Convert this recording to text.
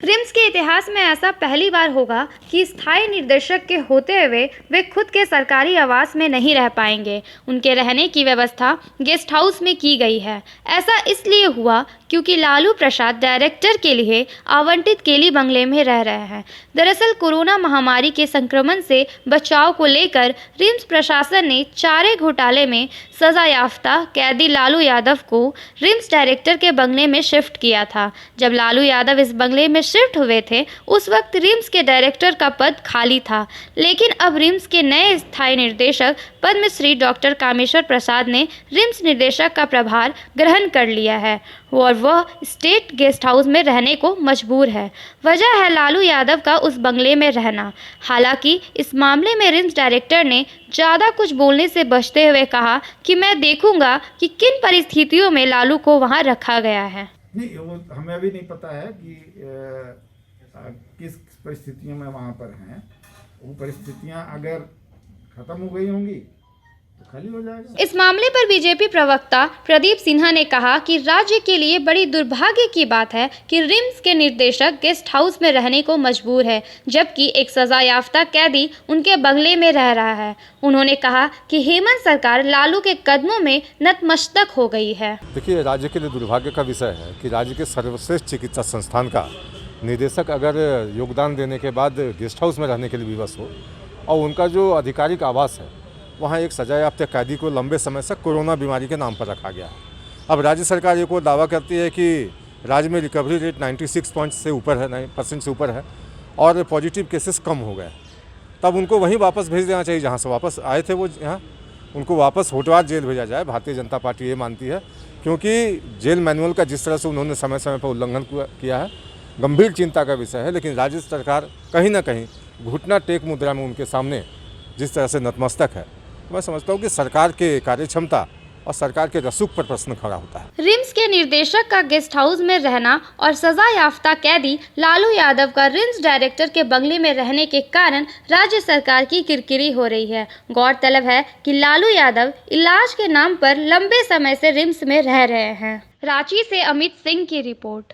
RIMS के इतिहास में ऐसा पहली बार होगा कि स्थायी निर्देशक के होते हुए वे खुद के सरकारी आवास में नहीं रह पाएंगे। उनके रहने की व्यवस्था गेस्ट हाउस में की गई है। ऐसा इसलिए हुआ क्योंकि लालू प्रसाद डायरेक्टर के लिए आवंटित केली बंगले में रह रहे हैं। दरअसल कोरोना महामारी के संक्रमण से बचाव को लेकर रिम्स प्रशासन ने चारे घोटाले में सजायाफ्ता कैदी लालू यादव को रिम्स डायरेक्टर के बंगले में शिफ्ट किया था। जब लालू यादव इस बंगले में शिफ्ट हुए थे उस वक्त रिम्स के डायरेक्टर का पद खाली था, लेकिन अब रिम्स के नए स्थायी निर्देशक पद्मश्री डॉक्टर कामेश्वर प्रसाद ने रिम्स निर्देशक का प्रभार ग्रहण कर लिया है और वह स्टेट गेस्ट हाउस में रहने को मजबूर है। वजह है लालू यादव का उस बंगले में रहना। हालांकि इस मामले में रिम्स डायरेक्टर ने ज़्यादा कुछ बोलने से बचते हुए कहा कि मैं देखूंगा कि किन परिस्थितियों में लालू को वहां रखा गया है। नहीं, वो हमें अभी नहीं पता है कि किस परिस्थितियों में वहाँ पर हैं। वो परिस्थितियाँ अगर खत्म हो गई होंगी तो खाली हो जाएगा। इस मामले पर बीजेपी प्रवक्ता प्रदीप सिन्हा ने कहा कि राज्य के लिए बड़ी दुर्भाग्य की बात है कि रिम्स के निर्देशक गेस्ट हाउस में रहने को मजबूर है, जबकि एक सजायाफ्ता कैदी उनके बंगले में रह रहा है। उन्होंने कहा कि हेमंत सरकार लालू के कदमों में नतमस्तक हो गई है। देखिए, राज्य के लिए दुर्भाग्य का विषय है कि राज्य के सर्वश्रेष्ठ चिकित्सा संस्थान का निदेशक अगर योगदान देने के बाद गेस्ट हाउस में रहने के लिए विवश हो और उनका जो आधिकारिक आवास है वहाँ एक सजायाफ्ता कैदी को लंबे समय से कोरोना बीमारी के नाम पर रखा गया है। अब राज्य सरकार एक और दावा करती है कि राज्य में रिकवरी रेट 96% से ऊपर है, 9% से ऊपर है और पॉजिटिव केसेस कम हो गए। तब उनको वहीं वापस भेज देना चाहिए जहाँ से वापस आए थे। वो यहाँ उनको वापस होटवार जेल भेजा जाए। भारतीय जनता पार्टी ये मानती है, क्योंकि जेल मैनुअल का जिस तरह से उन्होंने समय समय पर उल्लंघन किया है, गंभीर चिंता का विषय है। लेकिन राज्य सरकार कहीं ना कहीं घुटना टेक मुद्रा में उनके सामने जिस तरह से नतमस्तक है, मैं समझता हूँ कि सरकार के कार्यक्षमता और सरकार के रसूख पर प्रश्न खड़ा होता है। रिम्स के निर्देशक का गेस्ट हाउस में रहना और सजायाफ्ता कैदी लालू यादव का रिम्स डायरेक्टर के बंगले में रहने के कारण राज्य सरकार की किरकिरी हो रही है। गौरतलब है कि लालू यादव इलाज के नाम पर लंबे समय से रिम्स में रह रहे हैं। रांची से अमित सिंह की रिपोर्ट।